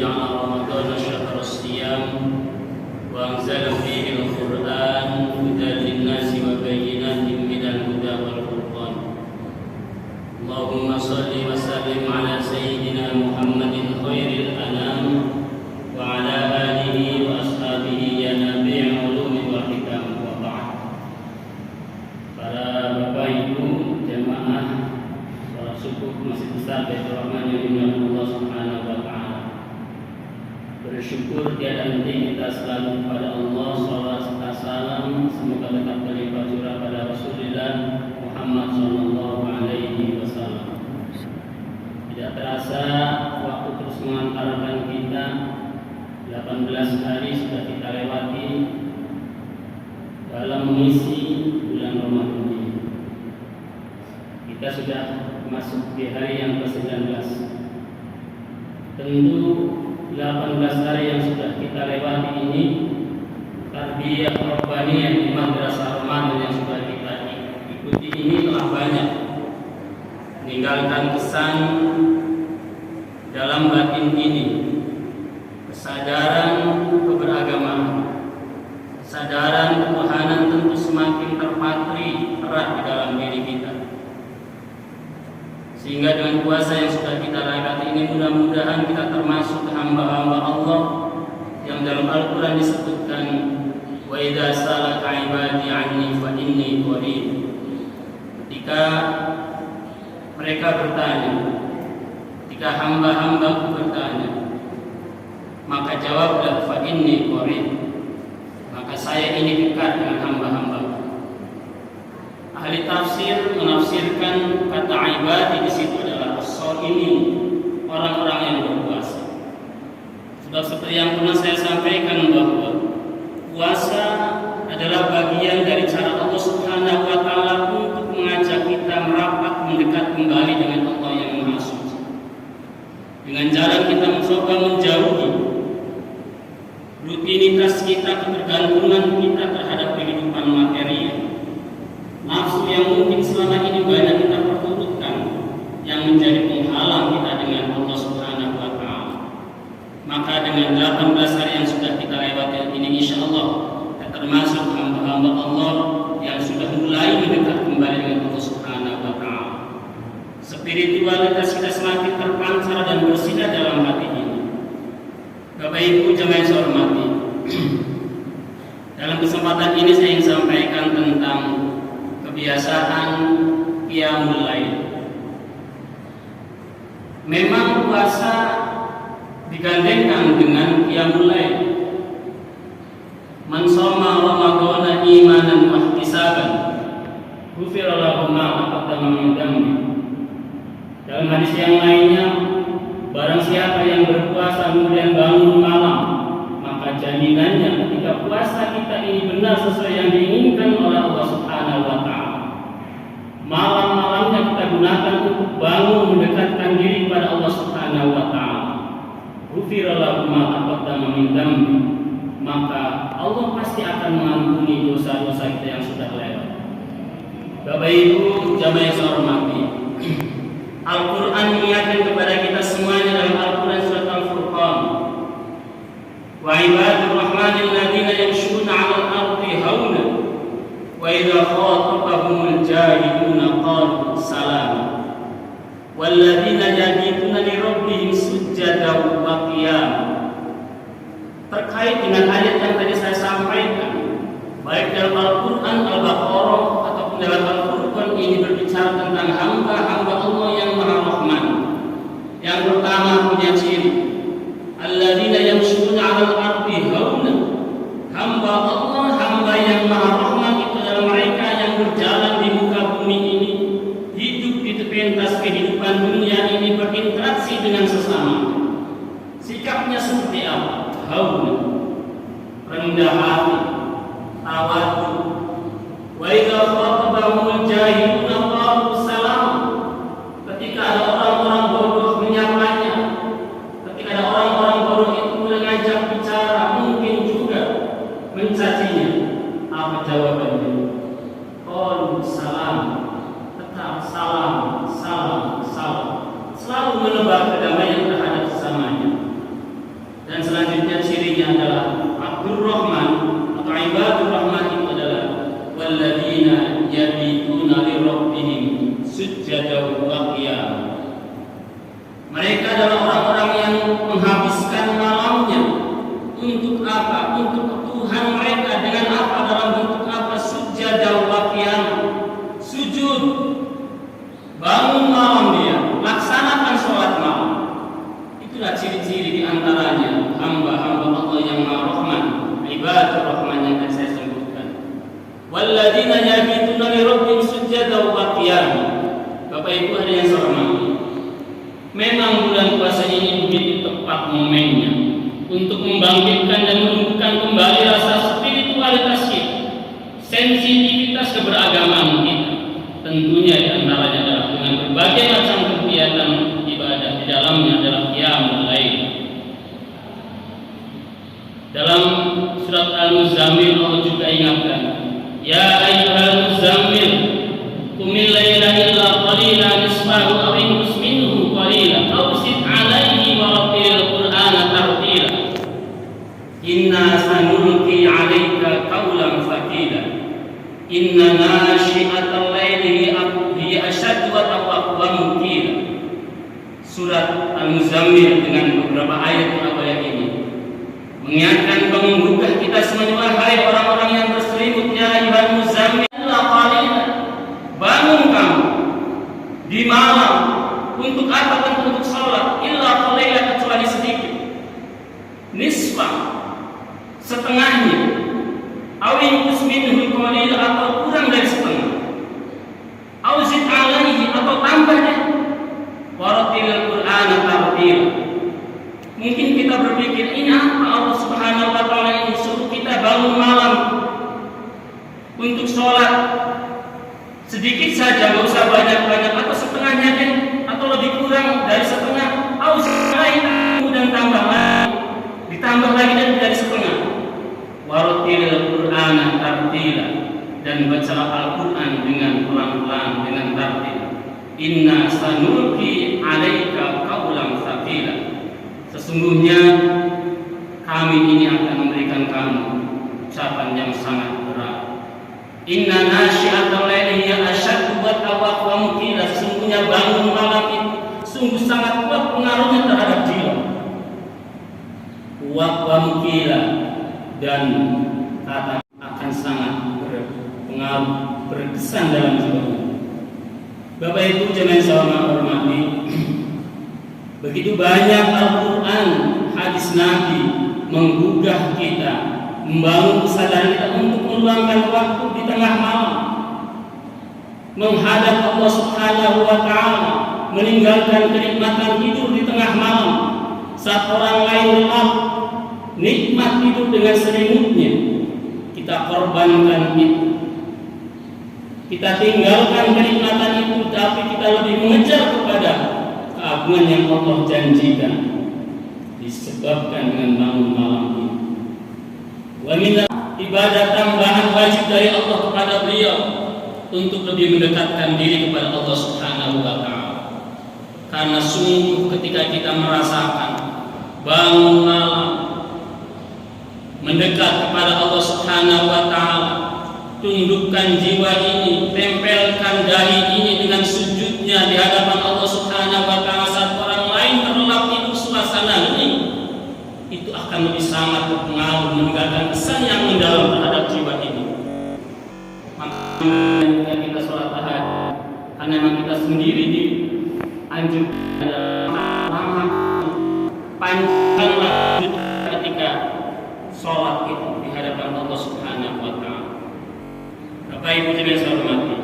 جعل رمضان شهر الصيام وأنزل فيه القرآن هدى للناس وبينات من الهدى والفرقان. اللهم صل وسلم على سيدنا محمد خير الأنام وعلى آله وأصحابه يا نبي العلوم والحكم. وبعد. Para Bapak Ibu jemaah salat subuh Masjid Besar Baitur Rahman yang dimuliakan Allah Subhanahu wa taala. Bersyukur tiada henti kita selalu kepada Allah, salawat serta salam semoga tetap berlimpah curah pada Rasulullah Muhammad sallallahu alaihi wasallam. Tidak terasa waktu terus mengantarkan kita. 18 hari sudah kita lewati dalam mengisi bulan Ramadan ini. Kita sudah masuk di hari yang ke-19. Tentu 18 hari yang sudah kita lewati ini, tarbiyah rabbaniyah di madrasah Ramadan yang sudah kita ikuti ini telah banyak meninggalkan kesan dalam batin ini. Kesadaran keberagamaan, kesadaran ketuhanan tentu semakin terpatri erat di dalam diri kita. Sehingga dengan puasa yang sudah kita lewati ini mudah-mudahan kita termasuk hamba-hamba Allah yang dalam Al-Quran disebutkan wa idza salaka ibadi anni fa inni qarib. Ketika mereka bertanya, ketika hamba-hambaku bertanya, maka jawablah fa inni qarib, maka saya ini dekat dengan hamba-hamba. Ahli tafsir menafsirkan kata ibadi di situ adalah as-shaimin, orang-orang yang berpuasa. Sebab seperti yang pernah saya sampaikan bahwa puasa adalah bagian dari cara Allah Subhanahu wa taala untuk mengajak kita merapat mendekat kembali dengan Allah yang Maha Suci. Dengan jalan kita mencoba menjauhi rutinitas kita, ketergantungan kita terhadap kehidupan material, nafsu yang mungkin selama ini banyak kita perturutkan, yang menjadi penghalang kita dengan Allah Subhanahu wa taala. Maka dengan 18 hari yang sudah kita lewati ini, insya Allah kita termasuk hamba-hamba Allah yang sudah mulai mendekat kembali dengan Allah Subhanahu wa taala. Spiritualitas kita semakin terpancar dan bersinar dalam hati ini. Bapak Ibu jemaah yang saya hormati, dalam kesempatan ini saya ingin sampaikan tentang kebiasaan qiyamul lail. Memang puasa digandengkan dengan qiyamul lail. Man shoma ramadhana imanan wa ihtisaban ghufira lahu ma taqaddama min dhanbi. Dalam hadis yang lainnya, barang siapa yang berpuasa kemudian bangun malam, maka jaminannya ketika puasa kita ini benar sesuai yang diinginkan oleh Allah Subhanahu wa taala, malam-malamnya kita gunakan untuk bangun mendekatkan diri kepada Allah Subhanahu wa taala. Ghufira lahu ma taqaddama min dhanbi, maka Allah pasti akan mengampuni dosa-dosa kita yang sudah lewat. Bapak Ibu jamaah yang saya hormati, Al-Quran mengingatkan kepada kita semuanya dalam Al-Quran surat Al-Furqan, wa ibadur rahmanil ladzina yamshuna 'alal ardi hauna wa idza khatabahumul jahiluna qalu salama wal ladzina yabituna li rabbihim sujjadan wa qiyama. Terkait dengan ayat yang tadi saya sampaikan, baik dalam Al-Quran Al-Baqarah ataupun dalam Al-Furqan, ini berbicara tentang hamba-hamba Allah yang Maha Rahman. Yang pertama punya ciri alladzina yamshuna 'alal ardi hauna, hamba Allah, hamba yang Maha Rahman itu adalah mereka yang berjalan di muka bumi ini, hidup di pentas kehidupan dunia ini, berinteraksi dengan sesama. Sikapnya seperti apa? Hauna, rendah hati, tawadhu. Wa idza khatabahumul jahiluna qalu salam. Ketika ada orang-orang bodoh menyapanya, ketika ada orang-orang bodoh itu mengajak bicara, mungkin juga mencacinya, apa jawabannya? Qalu salam, tetap salam, salam, salam. Selalu menebar kedamaian terhadap sesamanya. walladzina yabituna li rabbihim sujjadan wa qiyam. Mereka adalah orang-orang yang menghabiskan malamnya untuk apa? Untuk Tuhan mereka dengan apa? Dalam bentuk apa? Sujjadan wa qiyam. Sujud, bangun malam dia, laksanakan sholat malam. Itulah ciri-ciri diantaranya hamba-hamba Allah yang Maha Rahman, ibadur Rahman yang akan saya sebutkan. Walladzina yabituna li rabbihim sujjadan wa qiyam. Bapak Ibu hadirin yang saya hormati, memang bulan puasa ini begitu tepat momennya untuk membangkitkan dan menumbuhkan kembali rasa spiritualitas kita, sensitivitas keberagamaan kita. Tentunya diantaranya adalah dengan berbagai macam kegiatan ibadah, di dalamnya adalah qiyamul lail. Dalam surat Al-Muzammil Allah juga ingatkan, ya ayyuhal muzammil qumil laila illa qalilan nisfahu aw inqus minhu qalilan aw zid 'alaihi wa rattilil qur'ana tartila inna sanulqi 'alaika qawlan thaqila inna nashi'atal laili hiya ashaddu wa qila. Surat Al-Muzammil dengan beberapa ayat ini mengingatkan, menggugah kita semua, hai orang-orang yang berselimut, ya ayyuhal muzammil qalilan, bangun kamu di malam untuk apa? Untuk sholat, illa qalilan, kecuali sedikit, nisfa, setengahnya, awin minhu qalil, atau kurang dari setengah, auzid alaihi, atau tambah deh, warattilil qur'ana tartila. Mungkin kita berpikir, ini apa Allah Subhanahu wa ta'ala ini suruh kita bangun malam untuk sholat sedikit saja, nggak usah banyak-banyak, atau setengahnya deh, atau lebih kurang dari setengah, kemudian tambah lagi, ditambah lagi dari setengah. Warattilil qur'ana tartila, dan bacalah Al-Quran dengan pelan-pelan, dengan tartil. Inna sanulqi 'alaika qawlan thaqila, sesungguhnya kami ini akan memberikan kamu ucapan yang sangat berat. Inna nasyi'atal laili hiya asyaddu wa qila, sesungguhnya bangun malam itu sungguh sangat kuat pengaruhnya terhadap jiwa. Wa qila, dan kata akan sangat berpengaruh, berkesan dalam jiwa. Bapak Ibu jemaah yang hormati, begitu banyak Al-Quran, hadis Nabi menggugah kita, membangun kesadaran kita untuk meluangkan waktu di tengah malam, menghadap Allah Subhanahu wa ta'ala, meninggalkan kenikmatan tidur di tengah malam saat orang lain lelap, nikmat tidur dengan selimutnya, kita korbankan itu. Kita tinggalkan kenikmatan itu, tapi kita lebih mengejar kepada keagungan yang Allah janjikan, disebabkan dengan bangun malam ini. Wa minna ibadah tambahan wajib dari Allah kepada beliau untuk lebih mendekatkan diri kepada Allah Subhanahu wa ta'ala. Karena sungguh ketika kita merasakan bangun malam, mendekat kepada Allah Subhanahu wa ta'ala, tundukkan jiwa ini, tempelkan dahi ini dengan sujudnya di hadapan Allah Subhanahu wa ta'ala saat orang lain terlelap tidur suasana ini, itu akan lebih sangat berpengaruh, meninggalkan kesan yang mendalam terhadap jiwa ini. Makanya kita sholat tahajud, karena memang kita sendiri dianjurkan lama panjanglah ketika sholat itu di hadapan Allah Subhanahu wa ta'ala. Bapak Ibu jemaah yang saya hormati,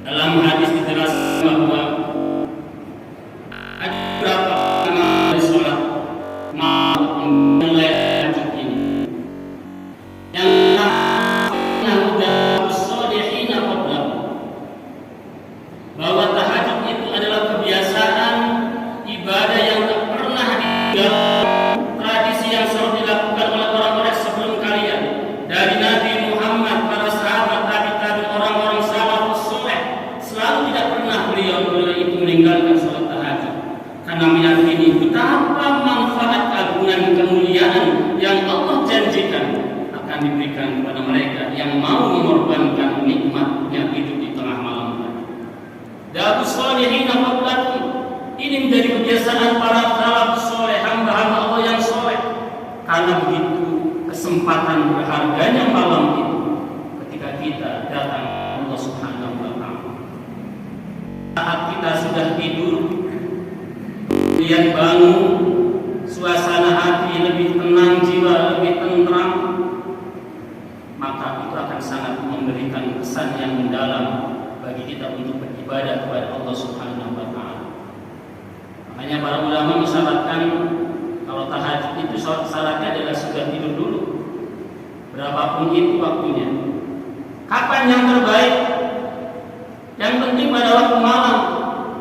dalam hadis dijelaskan bahwa ada beberapa dari sholat malam mulai tahajud ini yang namanya sholihin qabla, bahwa tahajud itu adalah kebiasaan ibadah yang tak pernah ditinggalkan, tradisi yang selalu dilakukan oleh orang-orang sebelum kalian, dari Nabi Muhammad, para sahabat, tabi'in, orang-orang salafus saleh, selalu tidak pernah beliau itu meninggalkan sholat tahajud, karena meyakini betapa manfaat, agungan, kemuliaan yang Allah janjikan akan diberikan kepada mereka yang mau mengorbankan sholihin qablakum. Ini menjadi kebiasaan para salafus saleh, hamba-hamba Allah yang saleh. Karena begitu kesempatan berharganya malam itu ketika kita datang Allah Subhanahu wa taala. Saat kita sudah tidur, kemudian bangun, suasana hati lebih tenang, jiwa lebih tenteram, maka itu akan sangat memberikan kesan yang mendalam bagi kita untuk beribadah kepada Allah Subhanahu wa taala. Makanya para ulama mensyaratkan kalau tahajud itu syaratnya adalah sudah tidur dulu. Berapapun itu waktunya. Kapan yang terbaik? Yang penting pada waktu malam.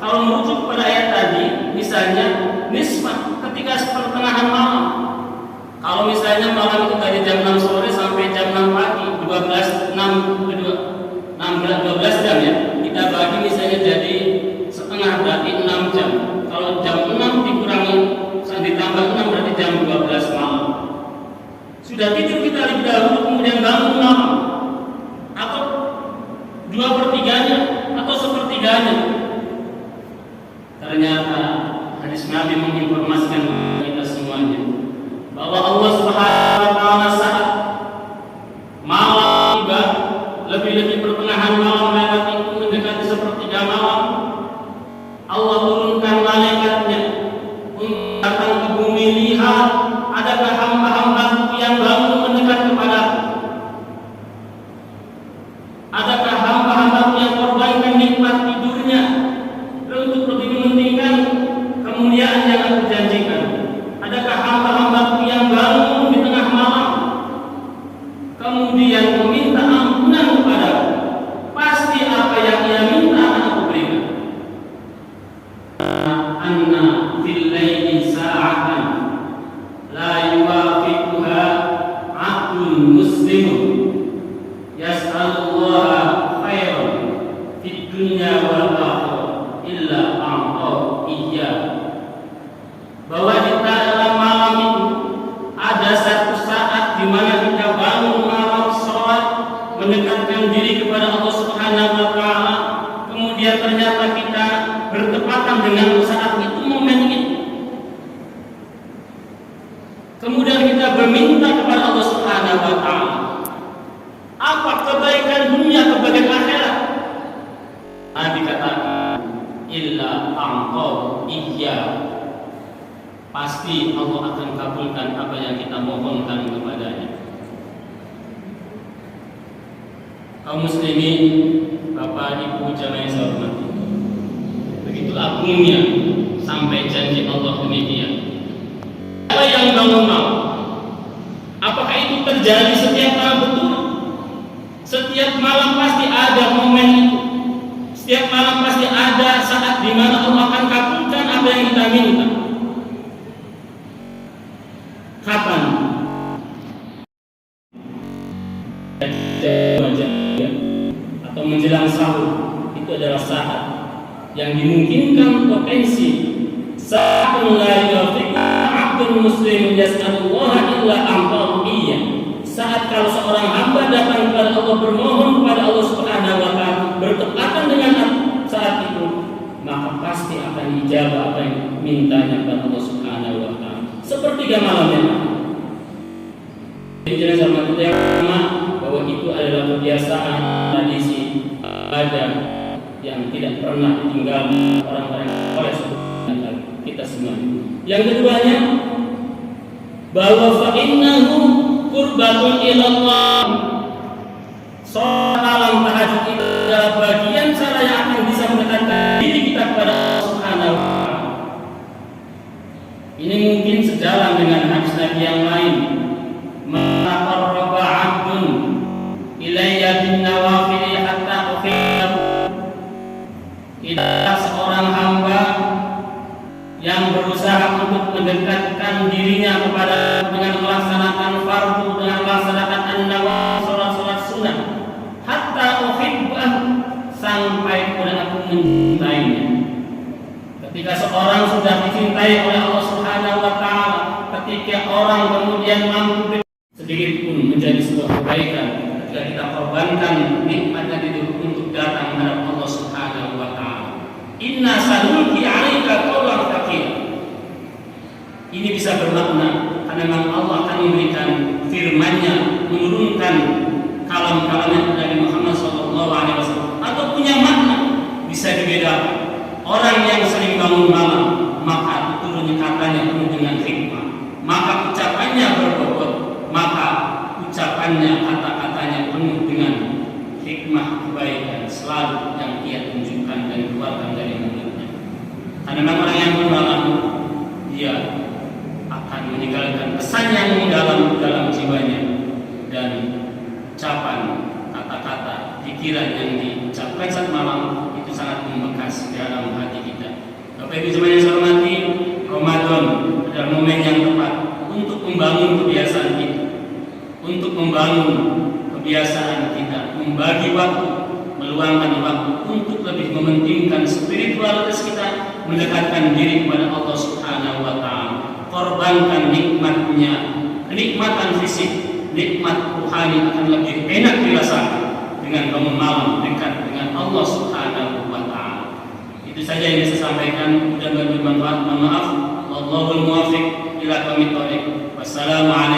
Kalau merujuk pada ayat tadi, misalnya nisfah ketika pertengahan malam. Kalau misalnya malam itu dari jam 6 sore sampai jam 6 pagi, 12 jam ya. Kita bagi misalnya jadi setengah, berarti 6 jam. Kalau jam 6 dikurangi ditambah 6 berarti jam 12 malam. Sudah tidur kita lebih dahulu kemudian bangun malam, atau 2/3-nya atau 1/3-nya. Ternyata hadis Nabi menginformasikan kita semuanya bahwa Allah Subhanahu wa taala saat malam tiba, lebih-lebih pertengahan malam lewat itu mendekati 1/3 malam, Allah turunkan malaikatnya untuk datang ke bumi, lihat adakah hamba-hamba yang bangun mendekat kepadaku, adakah hamba-hamba yang korbankan nikmat tidurnya untuk lebih mementingkan kemuliaan yang aku janjikan, adakah hamba-hamba yang bangun di tengah malam kemudian meminta ampunan kepadaku, pasti apa yang ia minta akan aku berikan. Anna fil laili sa'atan la yuwafiquha 'abdun muslimun yas'alullaha khairan fid dunya wal akhirah illa a'ta iyyah. Bahwa di dalam malam itu ada satu saat di mana kita bangun malam, sholat, mendekatkan diri kepada Allah Subhanahu wa taala, kemudian ternyata kita bertepatan dengan saat itu, momen itu. Kemudian kita berminta kepada Allah Subhanahu wa taala. Apa kebaikan dunia, kebaikan akhirat? Nabi katakan, illa a'ta iyyah. Pasti Allah akan kabulkan apa yang kita mohonkan kepadanya. Kaum muslimin, Bapak Ibu jamaah yang saya hormati, begitu agungnya sampai janji Allah demikian. Apa yang bangun malam? Apakah itu terjadi setiap malam? Betul. Setiap malam pasti ada momen itu. Setiap malam pasti ada saat di mana Allah akan kabulkan apa yang kita minta. Kapan? Atau menjelang sahur, itu adalah saat yang dimungkinkan potensi saat la yufiq 'abdul muslim yas'alullaha illa a'tahu iyyah. Saat kalau seorang hamba datang kepada Allah, bermohon kepada Allah Subhanahu wa taala, bertepatan dengan saat itu, maka pasti akan dijawab apa yang mintanya kepada Allah Subhanahu wa taala. Sepertiga malamnya. Jadi sama kita yang pertama, bahwa itu adalah kebiasaan tradisi ada yang tidak pernah ditinggalkan orang-orang oleh kita semua. Yang keduanya, bahwa fa'innahu qurbatun ilallah. Salat malam tahajud itu adalah bagian cara yang akan bisa mendekatkan diri kita kepada Allah Subhanahu wa taala. Ini mungkin sejalan dengan hadis Nabi yang lain. Maqarraba 'abdun ilayya bin nawafil hatta uhibbu. Tidak seorang hamba yang berusaha untuk mendekatkan dirinya kepada dengan melaksanakan fardu, dengan melaksanakan an-nawafil, salat-salat sunnah, hatta uhibbah, sampai kemudian aku mencintainya. Ketika seorang sudah dicintai oleh Allah Subhanahu wa taala, ketika orang kemudian mampu sedikit pun menjadi sebuah kebaikan, ketika kita korbankan nikmatnya itu untuk datang menghadap Allah Subhanahu wa taala. Inna sanulqi 'alaika qawlan tsaqila. Ini bisa bermakna karena memang Allah akan memberikan firman-Nya, menurunkan kalam-kalamnya Nabi Muhammad SAW, atau punya makna bisa dibedakan. Orang yang sering bangun malam, maka turunnya katanya penuh dengan hikmah, maka ucapannya berbobot, maka ucapannya, kata-katanya penuh dengan hikmah kebaikan selalu yang ia tunjukkan dan keluarkan dari mulutnya. Karena memang orang yang bermalam, dia akan meninggalkan kesan yang mendalam dalam jiwanya, dan ucapan, kata-kata, pikiran yang diucapkan saat malam itu sangat membekas di dalam hati kita. Bapak Ibu semuanya saya hormati, Ramadan adalah momen yang tepat untuk membangun kebiasaan kita, untuk membangun kebiasaan kita, membagi waktu, meluangkan waktu untuk lebih mementingkan spiritualitas kita, mendekatkan diri kepada Allah Subhanahu wa Ta'ala. Korbankan nikmatnya, kenikmatan fisik, nikmat rohani akan lebih enak dirasakan dengan bangun malam dekat dengan Allah Subhanahu wa Ta'ala. Itu saja yang saya sampaikan. Mudah-mudahan bermanfaat. Mohon maaf. Wallahul muwaffiq ila aqwamit thoriq. Wassalamualaikum